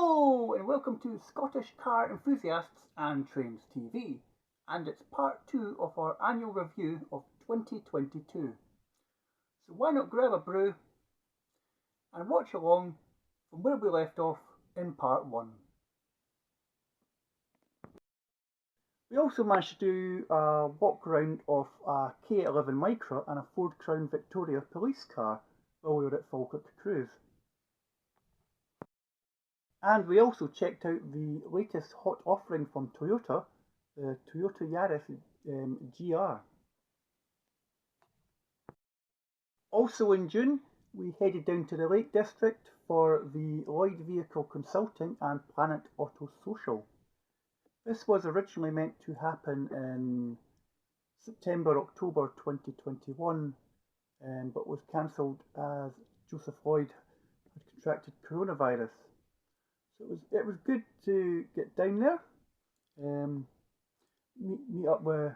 Hello and welcome to Scottish Car Enthusiasts and Trains TV, and it's part 2 of our annual review of 2022. So why not grab a brew and watch along from where we left off in part 1. We also managed to do a walk around of a K11 Micra and a Ford Crown Victoria police car while we were at Falkirk Cruise. And we also checked out the latest hot offering from Toyota, the Toyota Yaris GR. Also in June, we headed down to the Lake District for the Lloyd Vehicle Consulting and Planet Auto Social. This was originally meant to happen in September-October 2021, but was cancelled as Joseph Lloyd had contracted coronavirus. So it was good to get down there, meet up with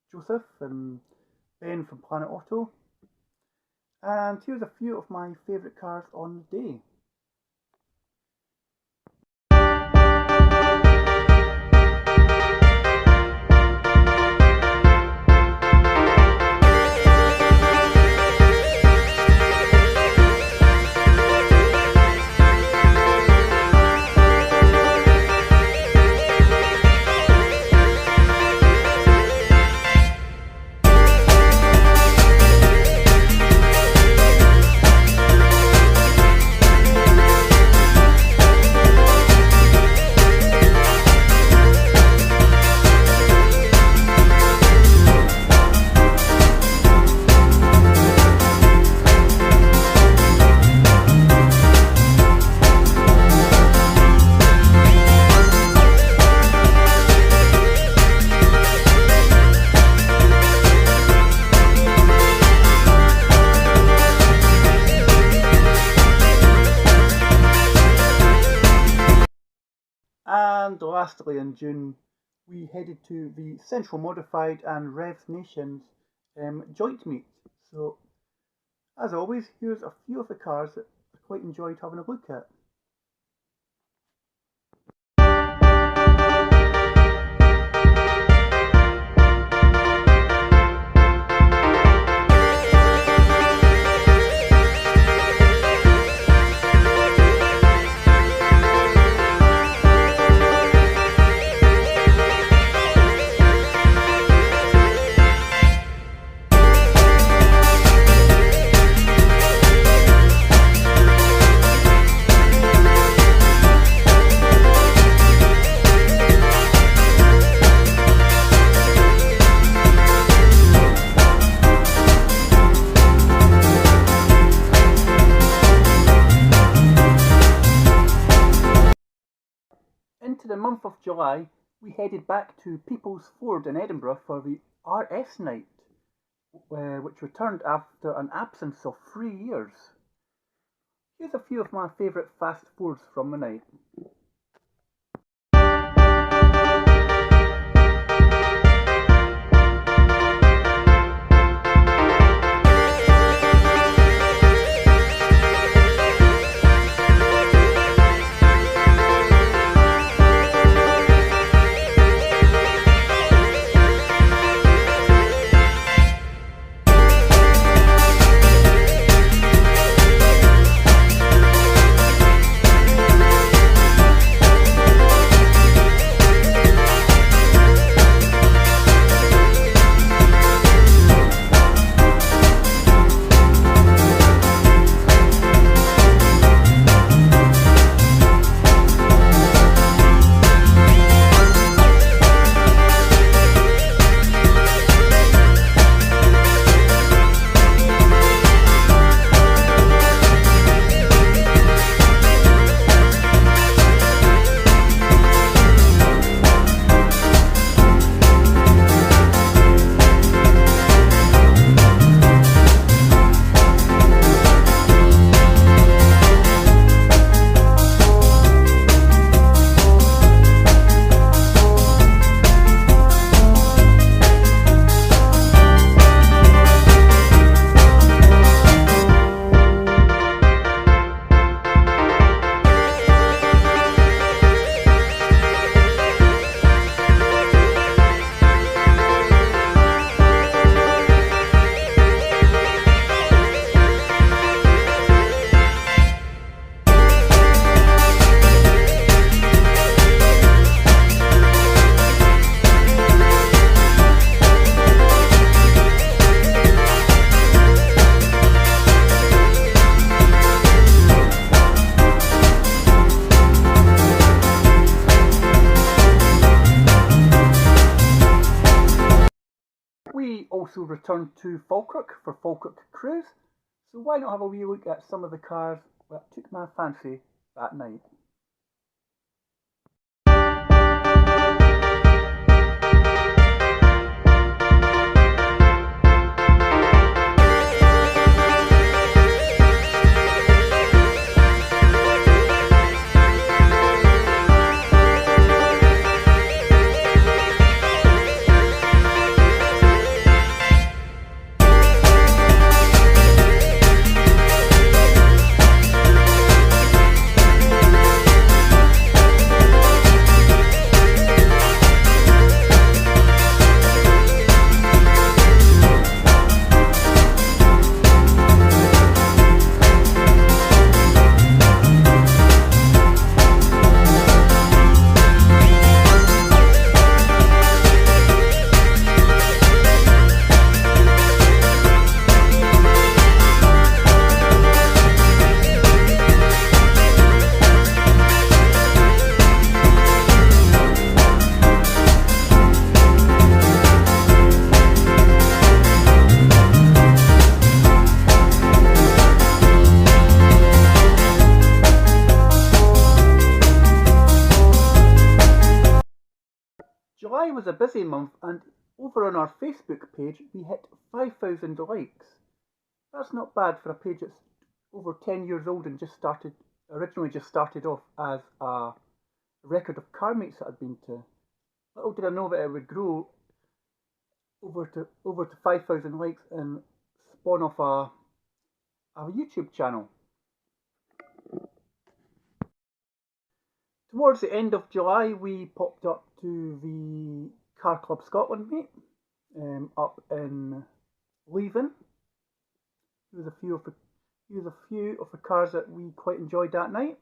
Joseph and Ben from Planet Auto, and here's a few of my favourite cars on the day. And lastly in June, we headed to the Central Modified and Rev Nations joint meet. So, as always, here's a few of the cars that I quite enjoyed having a look at. Into the month of July, we headed back to People's Ford in Edinburgh for the RS night, which returned after an absence of 3 years. Here's a few of my favourite fast Fords from the night. also returned to Falkirk for Falkirk Cruise, so why not have a wee look at some of the cars that took my fancy that night. July was a busy month, and over on our Facebook page we hit 5,000 likes. That's not bad for a page that's over 10 years old and originally just started off as a record of car meets that I'd been to. Little did I know that it would grow over to 5,000 likes and spawn off a YouTube channel. Towards the end of July, we popped up to the Car Club Scotland meet up in Leven. Here's a few of the cars that we quite enjoyed that night.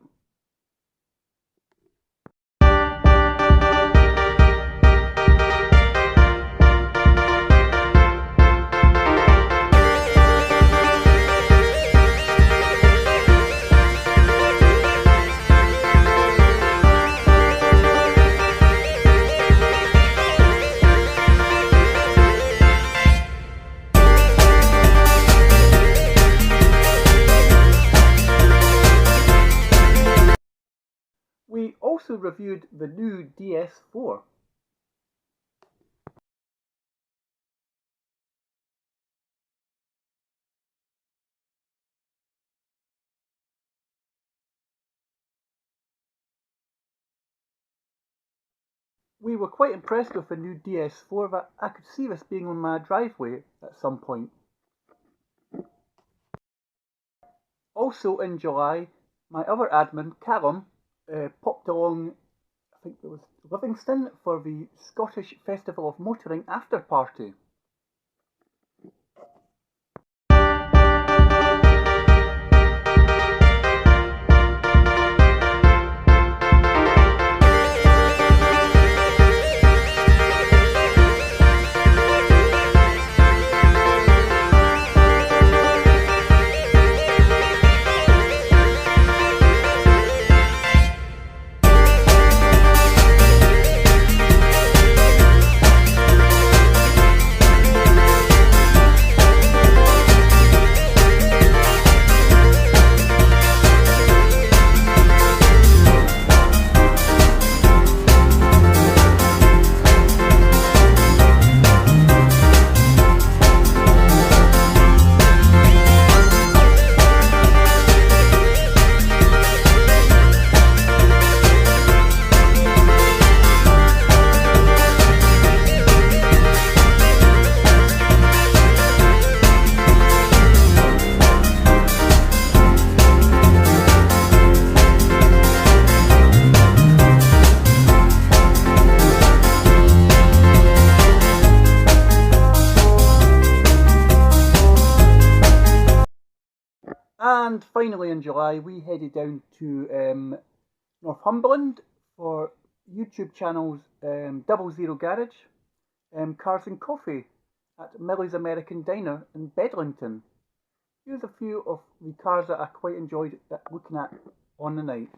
We also reviewed the new DS4. We were quite impressed with the new DS4, that I could see this being on my driveway at some point. Also in July, my other admin, Callum, popped along, I think it was Livingston, for the Scottish Festival of Motoring after party. And finally in July we headed down to Northumberland for YouTube channels 00 Garage, Cars and Coffee at Millies American Diner in Bedlington. Here's a few of the cars that I quite enjoyed looking at on the night.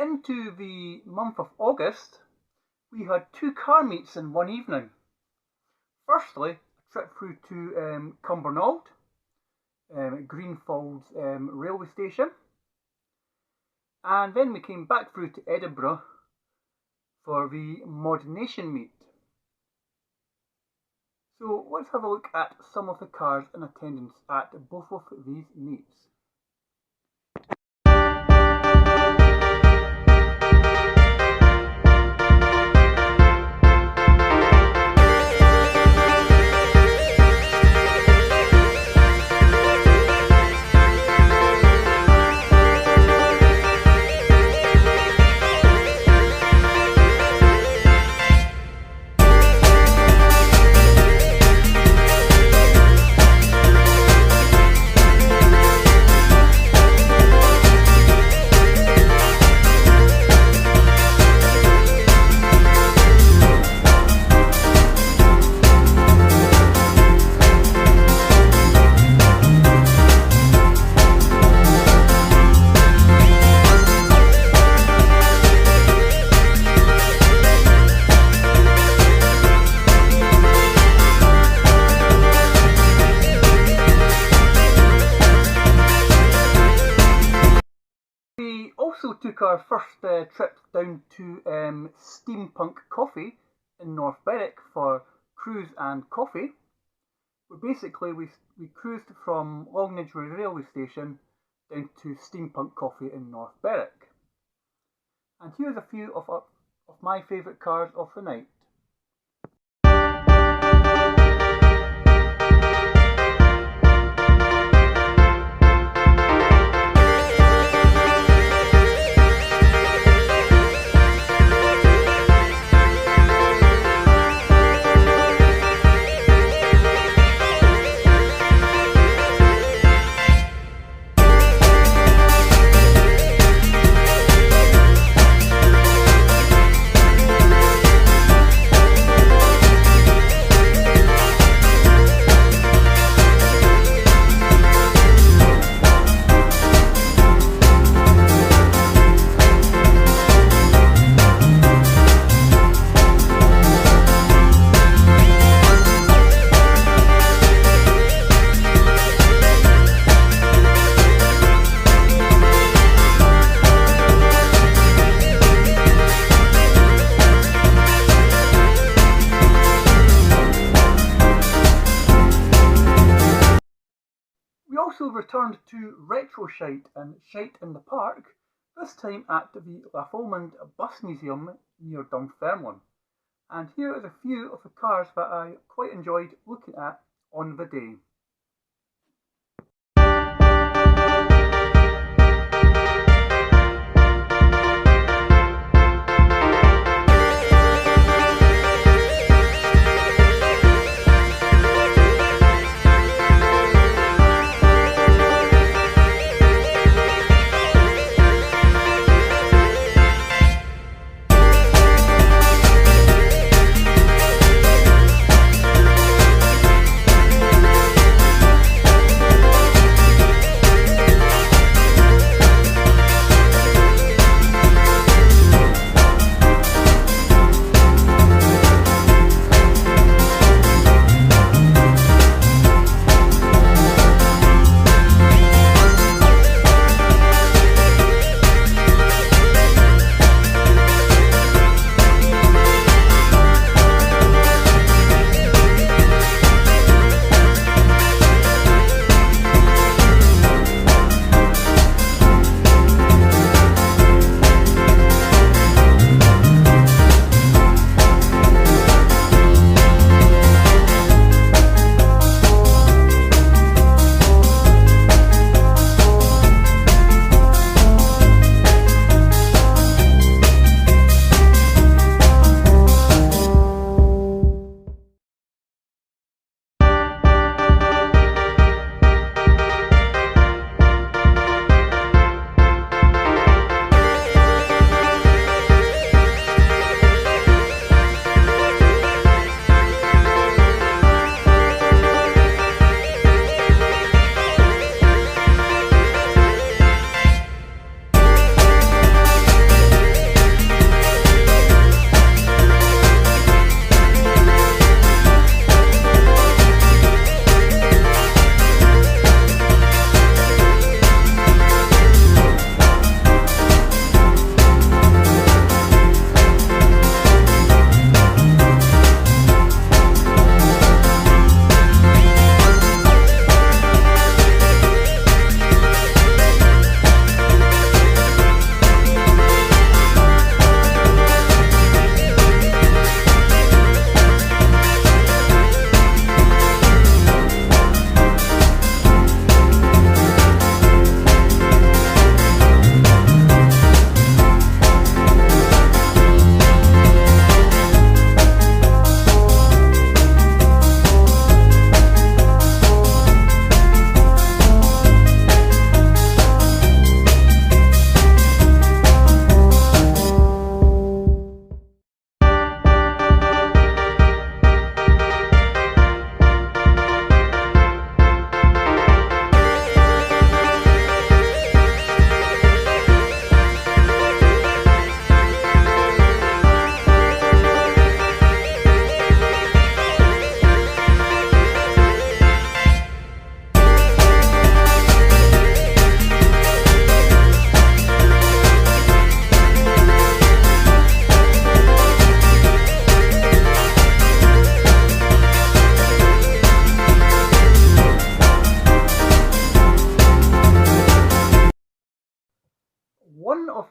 into the month of August, we had 2 car meets in one evening. Firstly, a trip through to Cumbernauld, Greenfaulds Railway Station, and then we came back through to Edinburgh for the Mod Nation meet. So let's have a look at some of the cars in attendance at both of these meets. We also took our first trip down to Steampunk Coffee in North Berwick for Cruise and Coffee. Basically, we cruised from Longnidgery Railway Station down to Steampunk Coffee in North Berwick. And here's a few of my favourite cars of the night. We also returned to Retro Shite and Shite in the Park, this time at the Lafoldman Bus Museum near Dunfermline. And here are a few of the cars that I quite enjoyed looking at on the day.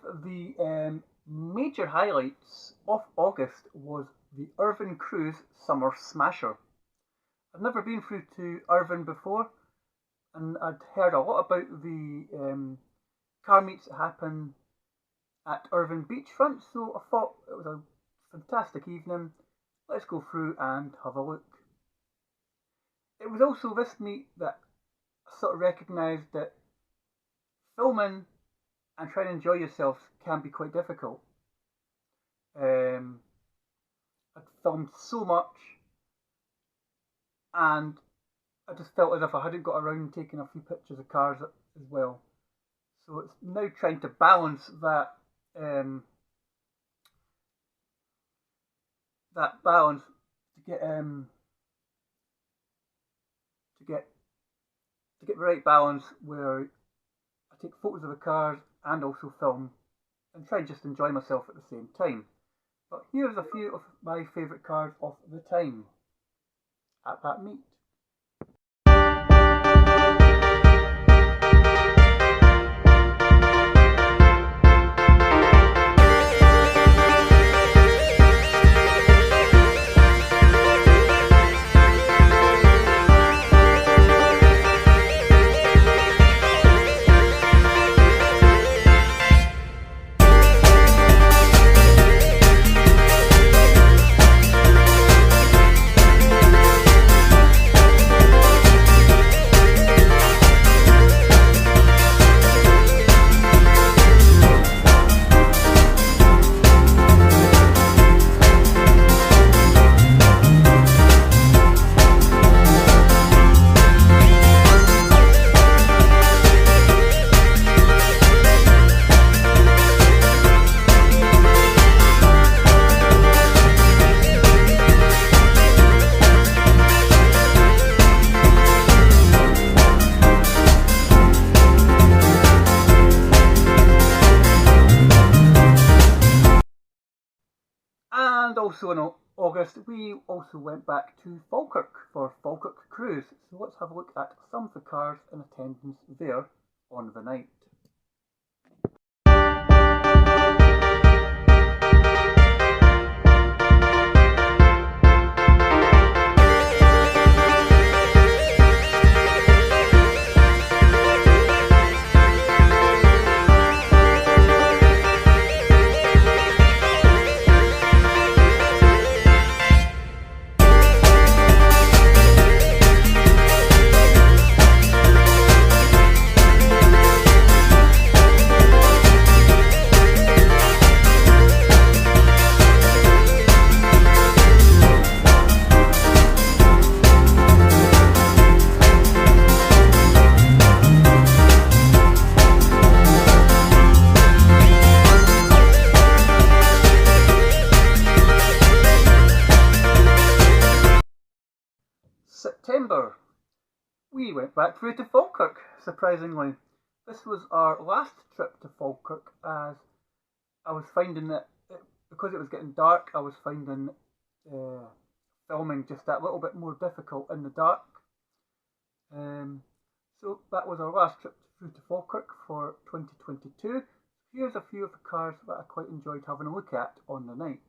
the major highlights of August was the Irvine Cruise Summer Smasher. I've never been through to Irvine before, and I'd heard a lot about the car meets that happen at Irvine beachfront, so I thought it was a fantastic evening. Let's go through and have a look. It was also this meet that I sort of recognised that filming and trying to enjoy yourself can be quite difficult. I'd filmed so much, and I just felt as if I hadn't got around taking a few pictures of cars as well. So it's now trying to balance that balance to get the right balance where I take photos of the cars and also film and try and just enjoy myself at the same time. But here's a few of my favourite cars of the time at that meet. And also in August, we also went back to Falkirk for Falkirk Cruise. So let's have a look at some of the cars in attendance there on the night. September, we went back through to Falkirk, surprisingly. This was our last trip to Falkirk, as I was finding that, because it was getting dark, I was finding filming just that little bit more difficult in the dark. So that was our last trip through to Falkirk for 2022. Here's a few of the cars that I quite enjoyed having a look at on the night.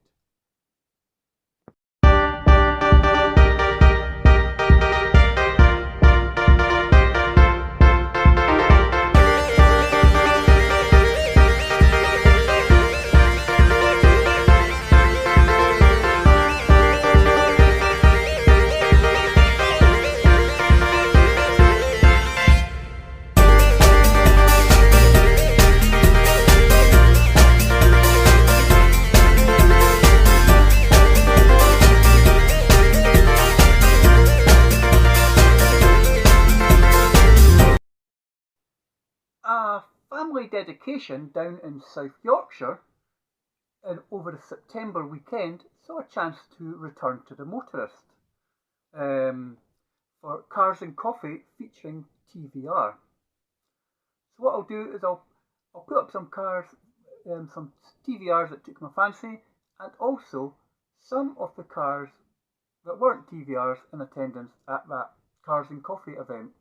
A family dedication down in South Yorkshire and over the September weekend saw a chance to return to the motorist for Cars and Coffee featuring TVR. So what I'll do is I'll put up some cars, some TVRs that took my fancy, and also some of the cars that weren't TVRs in attendance at that Cars and Coffee event.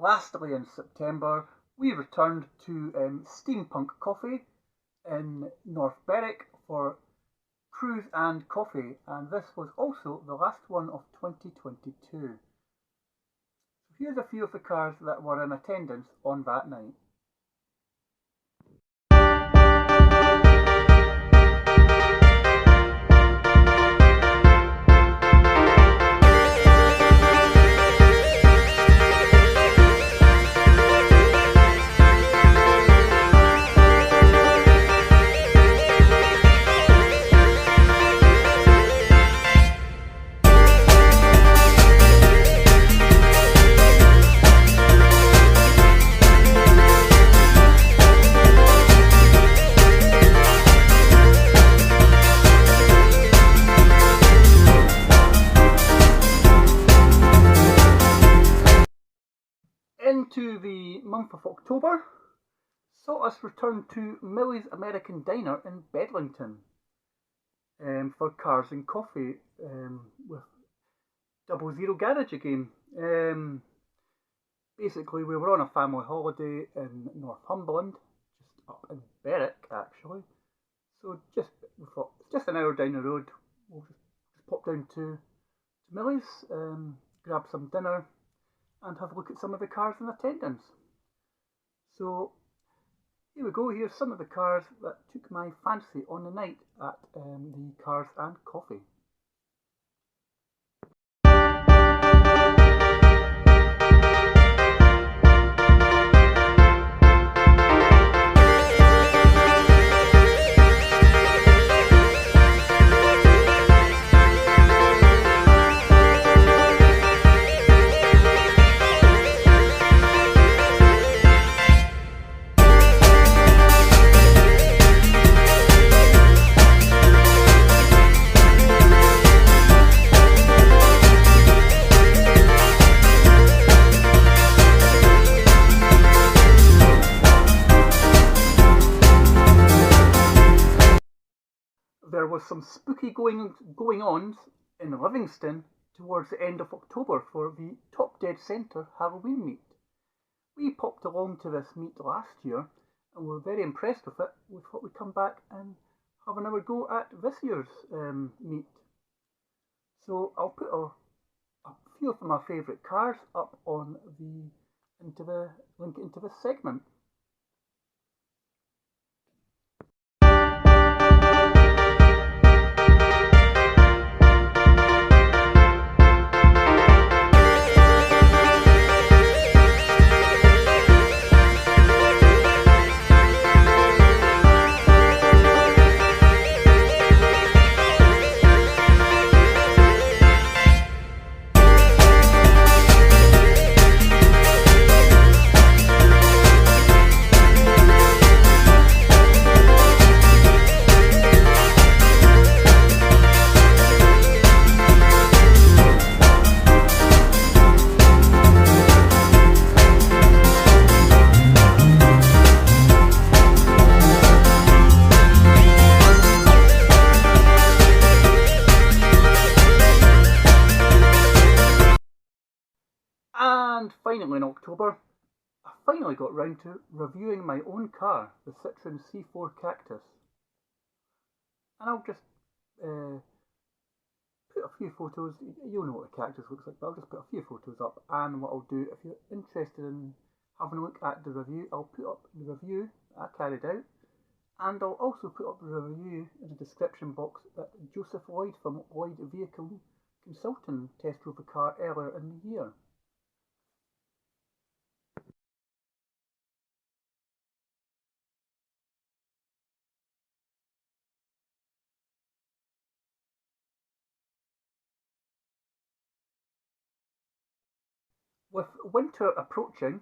lastly, in September, we returned to Steampunk Coffee in North Berwick for Cruise and Coffee, and this was also the last one of 2022. So here's a few of the cars that were in attendance on that night. Into the month of October saw us return to Millies American Diner in Bedlington for cars and coffee with 00 Garage again. Basically, we were on a family holiday in Northumberland, just up in Berwick actually. So we thought it's just an hour down the road. We'll just pop down to Millies, grab some dinner, and have a look at some of the cars in attendance. So here we go, here's some of the cars that took my fancy on the night at the Cars and Coffee. There was some spooky going-ons in Livingston towards the end of October for the Top Dead Centre Halloween meet. We popped along to this meet last year and were very impressed with it. We thought we'd come back and have another go at this year's meet. So I'll put a few of my favourite cars up on the link into this segment. And finally in October, I finally got round to reviewing my own car, the Citroen C4 Cactus. And I'll just put a few photos, you'll know what a cactus looks like, but I'll just put a few photos up, and what I'll do, if you're interested in having a look at the review, I'll put up the review I carried out, and I'll also put up the review in the description box that Joseph Lloyd from Lloyd Vehicle Consulting test drove the car earlier in the year. With winter approaching,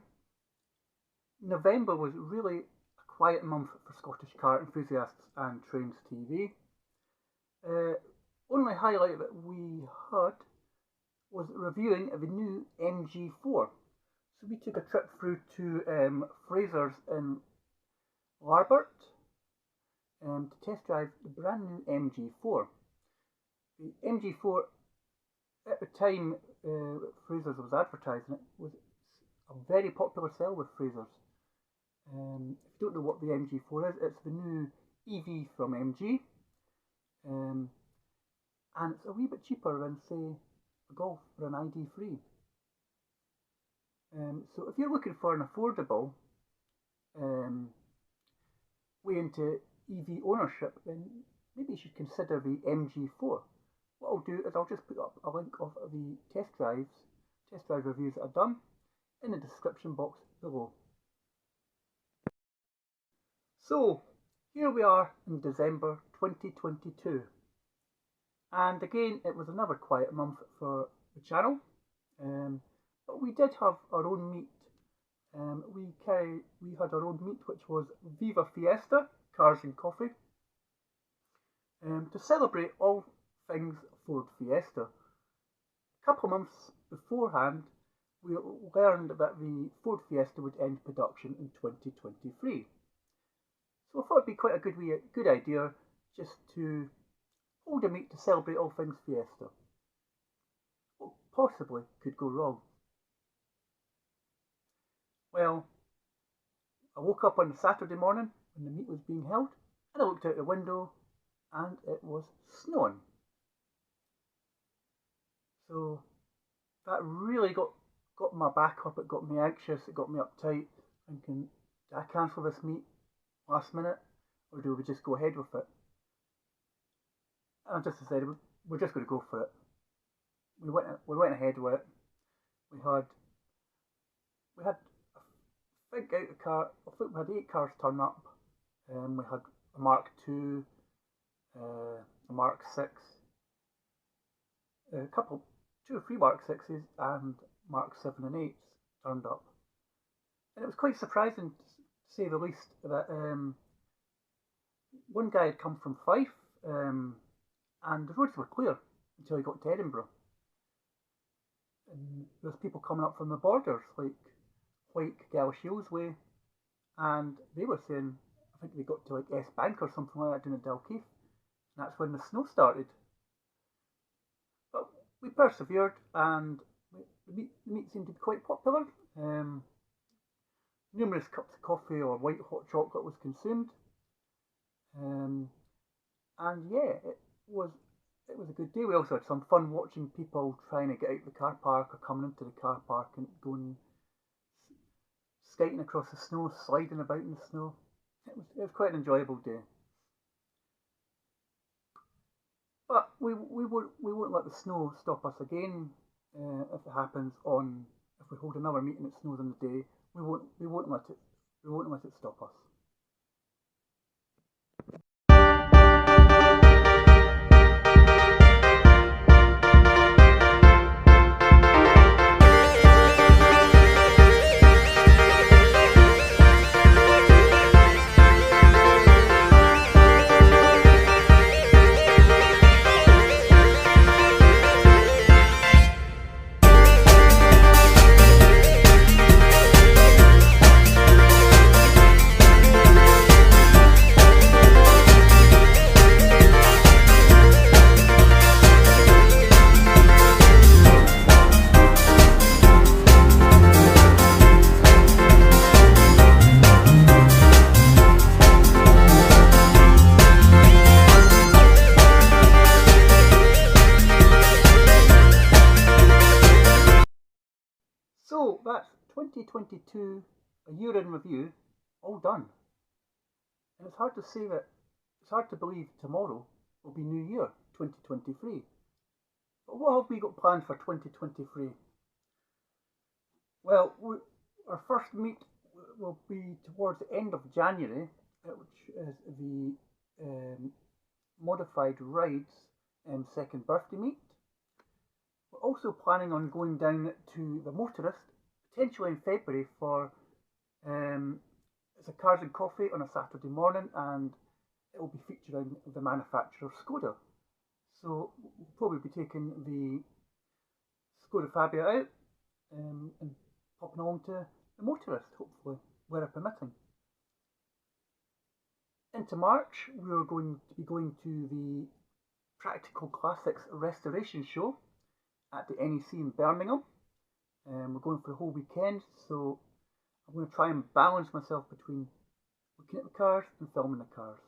November was really a quiet month for Scottish car enthusiasts and Trains TV. Only highlight that we had was reviewing the new MG4. So we took a trip through to Fraser's in Larbert to test drive the brand new MG4. The MG4 at the time Fraser's was advertising it was a very popular cell with Frasers. If you don't know what the MG4 is, it's the new EV from MG. And it's a wee bit cheaper than, say, a Golf or an ID3. So if you're looking for an affordable way into EV ownership, then maybe you should consider the MG4. What I'll do is I'll just put up a link of the test drive reviews that I've done in the description box below. So here we are in December 2022, and again it was another quiet month for the channel, but we did have our own meet. We had our own meet, which was Viva Fiesta, Cars and Coffee, to celebrate all things Ford Fiesta. A couple of months beforehand, we learned that the Ford Fiesta would end production in 2023. So I thought it'd be quite a good idea just to hold a meet to celebrate all things Fiesta. What possibly could go wrong? Well, I woke up on Saturday morning when the meet was being held, and I looked out the window and it was snowing. So that really got my back up, it got me anxious, it got me uptight, thinking, did I cancel this meet last minute, or do we just go ahead with it? And I just decided we're just going to go for it. We went ahead with it. We had I think we had 8 cars turn up. We had a Mark II, a Mark 6, a couple, 2 or 3 Mark 6s and Mark 7 and 8s turned up. And it was quite surprising, to say the least, that one guy had come from Fife, and the roads were clear until he got to Edinburgh. And there was people coming up from the borders, like White Gallashiels Way, and they were saying, I think they got to like S Bank or something like that down at Dalkeith, and that's when the snow started. But we persevered, and the meat seemed to be quite popular. Numerous cups of coffee or white hot chocolate was consumed, and yeah, it was a good day. We also had some fun watching people trying to get out of the car park or coming into the car park and going skating across the snow, sliding about in the snow. It was quite an enjoyable day. But we won't let the snow stop us again. If it happens if we hold another meeting, it snows on the day, we won't let it stop us. So that's 2022, a year in review, all done. And it's hard to believe tomorrow will be New Year 2023. But what have we got planned for 2023? Well, our first meet will be towards the end of January, which is the Modified Rides second birthday meet. We're also planning on going down to the Motorist, potentially in February, for it's a Cars and Coffee on a Saturday morning, and it will be featuring the manufacturer Skoda. So we'll probably be taking the Skoda Fabia out and popping along to the Motorist, hopefully, weather permitting. Into March, we are going to be going to the Practical Classics Restoration Show at the NEC in Birmingham. We're going for the whole weekend, so I'm going to try and balance myself between looking at the cars and filming the cars.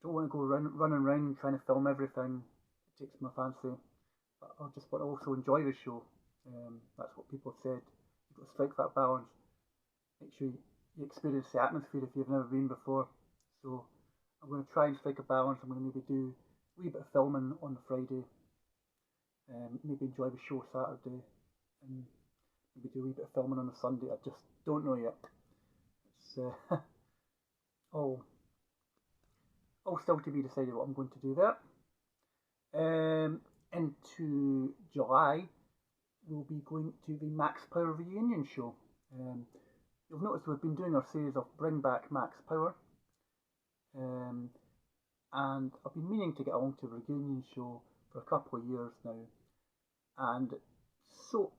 Don't want to go running around trying to film everything. It takes my fancy. But I just want to also enjoy the show. That's what people have said. You've got to strike that balance. Make sure you experience the atmosphere if you've never been before. So I'm going to try and strike a balance. I'm going to maybe do a wee bit of filming on the Friday. Maybe enjoy the show Saturday. And maybe do a wee bit of filming on the Sunday. I just don't know yet. It's all still to be decided what I'm going to do there. Into July, we'll be going to the Max Power reunion show. You'll notice we've been doing our series of Bring Back Max Power. And I've been meaning to get along to the reunion show for a couple of years now. And so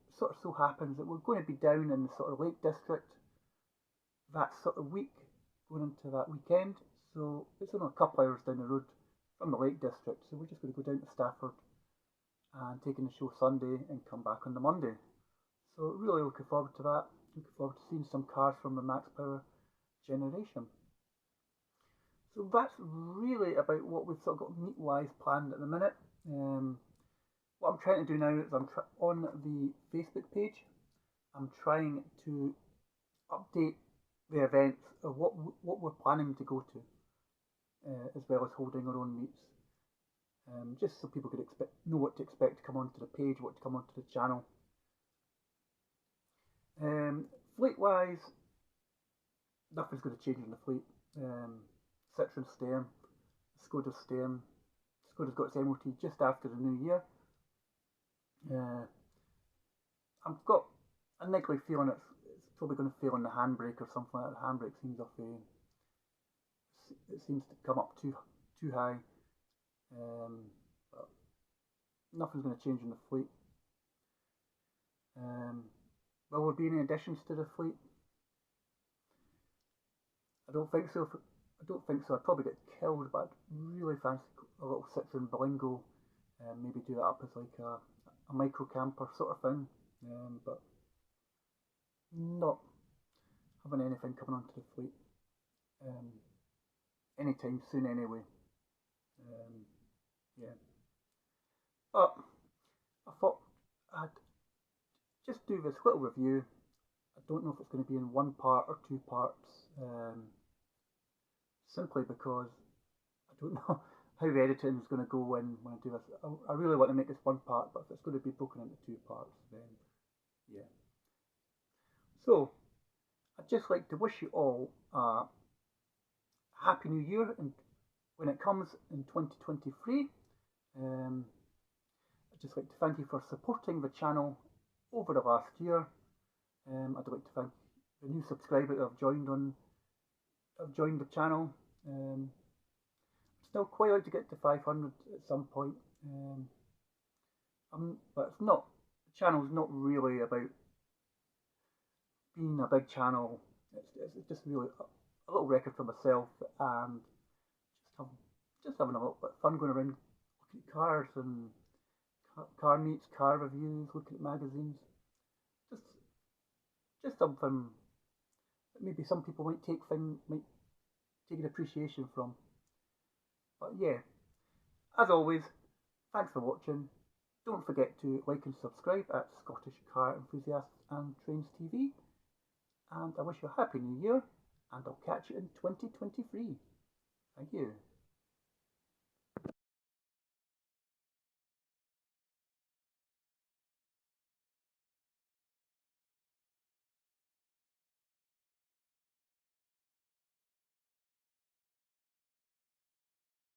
happens that we're going to be down in the sort of Lake District that sort of week, going into that weekend. So it's only a couple hours down the road from the Lake District, so we're just going to go down to Stafford and taking the show Sunday and come back on the Monday. So really looking forward to that. Looking forward to seeing some cars from the Max Power generation. So that's really about what we've sort of got meat-wise planned at the minute. What I'm trying to do now is I'm on the Facebook page. I'm trying to update the events of what we're planning to go to. As well as holding our own meets, just so people could know what to expect to come onto the page, what to come onto the channel. Fleet-wise, nothing's going to change in the fleet. Citroen's staying, Skoda's staying. Skoda's got its MOT just after the new year. I've got a niggly feeling it's probably going to fail on the handbrake or something like that. The handbrake seems off the... It seems to come up too high, but nothing's going to change in the fleet. Will there be any additions to the fleet? I don't think so. I'd probably get killed, but I'd really fancy a little Citroen Berlingo, maybe do it up as like a micro camper sort of thing, but not having anything coming onto the fleet. Anytime soon anyway. Yeah. But I thought I'd just do this little review. I don't know if it's going to be in one part or two parts. Simply because I don't know how the editing is going to go when I do this. I really want to make this one part, but if it's going to be broken into two parts, then yeah. So I'd just like to wish you all a Happy New Year, and when it comes in 2023, I'd just like to thank you for supporting the channel over the last year. I'd like to thank the new subscribers that have joined the channel. I'd still quite like to get to 500 at some point, but it's not. The channel's not really about being a big channel. It's just really a little record for myself, and just having a little bit of fun going around looking at cars and car meets, car reviews, looking at magazines. Just something that maybe some people might take an appreciation from. But yeah, as always, thanks for watching. Don't forget to like and subscribe at Scottish Car Enthusiasts and Trains TV. And I wish you a Happy New Year, and I'll catch you in 2023. Thank you.